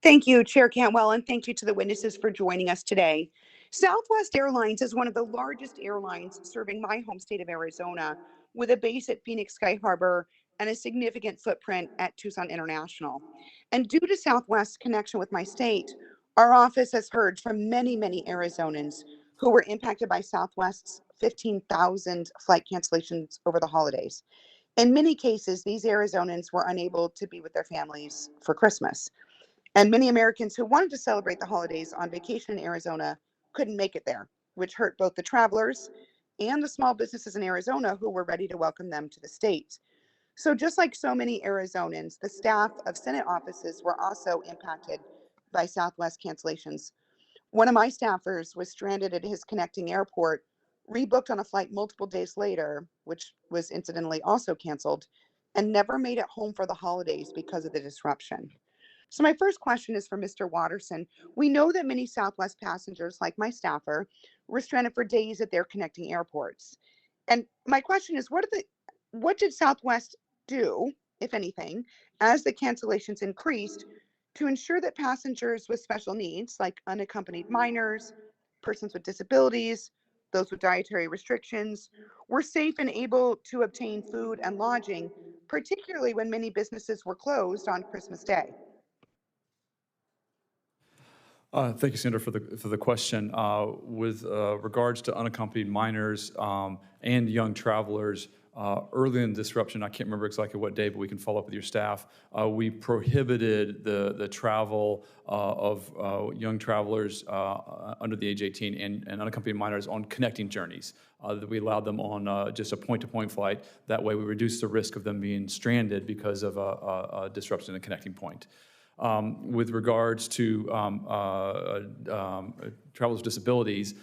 Thank you, Chair Cantwell, and thank you to the witnesses for joining us today. Southwest Airlines is one of the largest airlines serving my home state of Arizona, with a base at Phoenix Sky Harbor and a significant footprint at Tucson International. And due to Southwest's connection with my state, our office has heard from many Arizonans who were impacted by Southwest's 15,000 flight cancellations over the holidays. In many cases, these Arizonans were unable to be with their families for Christmas. And many Americans who wanted to celebrate the holidays on vacation in Arizona couldn't make it there, which hurt both the travelers and the small businesses in Arizona who were ready to welcome them to the state. So just like so many Arizonans, the staff of Senate offices were also impacted by Southwest cancellations. One of my staffers was stranded at his connecting airport, rebooked on a flight multiple days later, which was incidentally also canceled, and never made it home for the holidays because of the disruption. So my first question is for Mr. Watterson. We know that many Southwest passengers, like my staffer, were stranded for days at their connecting airports. And my question is, what did Southwest do, if anything, as the cancellations increased to ensure that passengers with special needs, like unaccompanied minors, persons with disabilities, those with dietary restrictions, were safe and able to obtain food and lodging, particularly when many businesses were closed on Christmas Day? Thank you, Senator, for the question. With regards to unaccompanied minors and young travelers, early in the disruption, I can't remember exactly what day, but we can follow up with your staff. We prohibited the travel of young travelers under the age 18 and unaccompanied minors on connecting journeys. That we allowed them on just a point-to-point flight. That way, we reduced the risk of them being stranded because of a disruption in the connecting point. With regards to travelers with disabilities,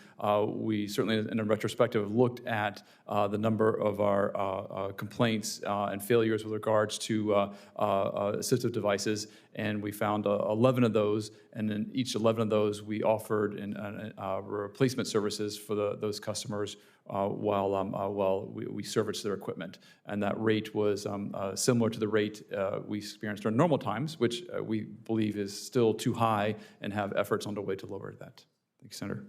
we certainly, in a retrospective, looked at the number of our complaints and failures with regards to assistive devices, and we found 11 of those, and in each 11 of those, we offered replacement services for those customers while we serviced their equipment. And that rate was similar to the rate we experienced during normal times, which we believe is still too high and have efforts underway to lower that. Thank you, Senator.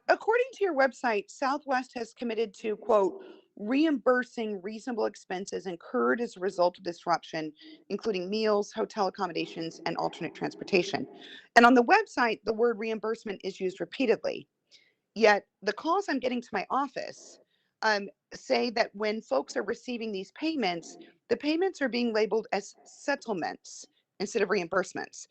According to your website, Southwest has committed to, quote, reimbursing reasonable expenses incurred as a result of disruption, including meals, hotel accommodations, and alternate transportation. And on the website, the word reimbursement is used repeatedly. Yet the calls I'm getting to my office say that when folks are receiving these payments, the payments are being labeled as settlements instead of reimbursements.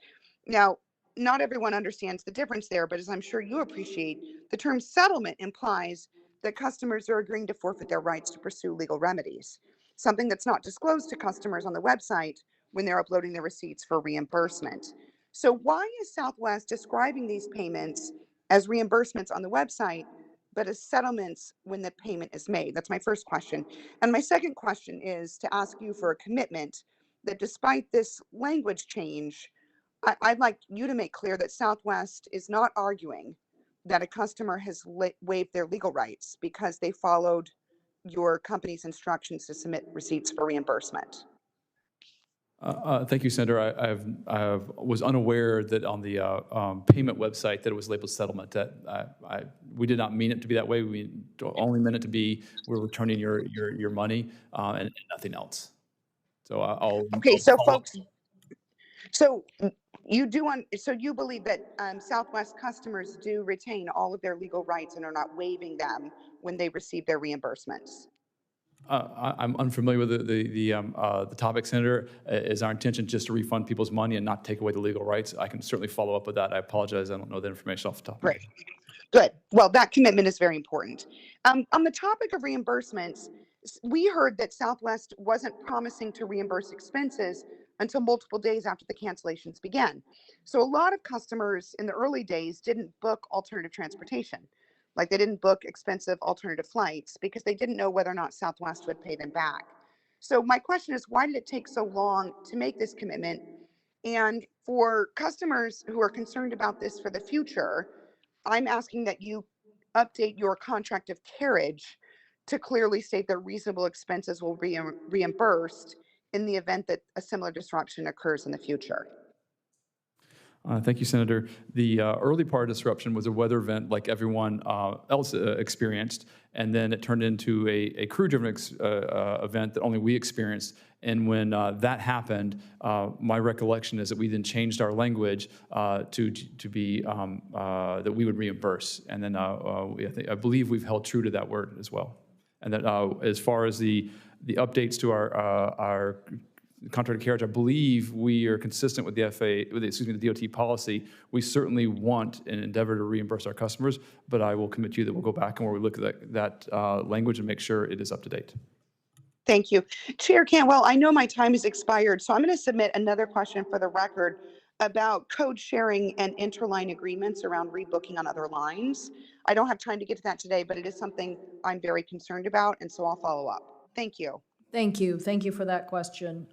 Now, not everyone understands the difference there, but as I'm sure you appreciate, the term settlement implies that customers are agreeing to forfeit their rights to pursue legal remedies, something that's not disclosed to customers on the website when they're uploading their receipts for reimbursement. So why is Southwest describing these payments as reimbursements on the website, but as settlements when the payment is made? That's my first question. And my second question is to ask you for a commitment that despite this language change, I'd like you to make clear that Southwest is not arguing that a customer has waived their legal rights because they followed your company's instructions to submit receipts for reimbursement. Thank you, Senator. I was unaware that on the payment website that it was labeled settlement. We did not mean it to be that way. We only meant it to be we're returning your money and nothing else. So So you believe that Southwest customers do retain all of their legal rights and are not waiving them when they receive their reimbursements? I'm unfamiliar with the topic, Senator. Is our intention just to refund people's money and not take away the legal rights? I can certainly follow up with that. I apologize. I don't know the information off the top of my head. Good. Well, that commitment is very important. On the topic of reimbursements, we heard that Southwest wasn't promising to reimburse expenses until multiple days after the cancellations began. So a lot of customers in the early days didn't book alternative transportation. Like they didn't book expensive alternative flights because they didn't know whether or not Southwest would pay them back. So my question is, why did it take so long to make this commitment? And for customers who are concerned about this for the future, I'm asking that you update your contract of carriage to clearly state that reasonable expenses will be reimbursed in the event that a similar disruption occurs in the future. Thank you, Senator. The early part of disruption was a weather event like everyone else experienced, and then it turned into a crew-driven event that only we experienced. And when that happened, my recollection is that we then changed our language to be that we would reimburse. And then I believe we've held true to that word as well. And that as far as the updates to our contract carriage, I believe we are consistent with the the DOT policy. We certainly want and endeavor to reimburse our customers, but I will commit to you that we'll go back and we'll look at that language and make sure it is up to date. Thank you. Chair Cantwell, I know my time has expired, so I'm going to submit another question for the record about code sharing and interline agreements around rebooking on other lines. I don't have time to get to that today, but it is something I'm very concerned about, and so I'll follow up. Thank you. Thank you. Thank you for that question.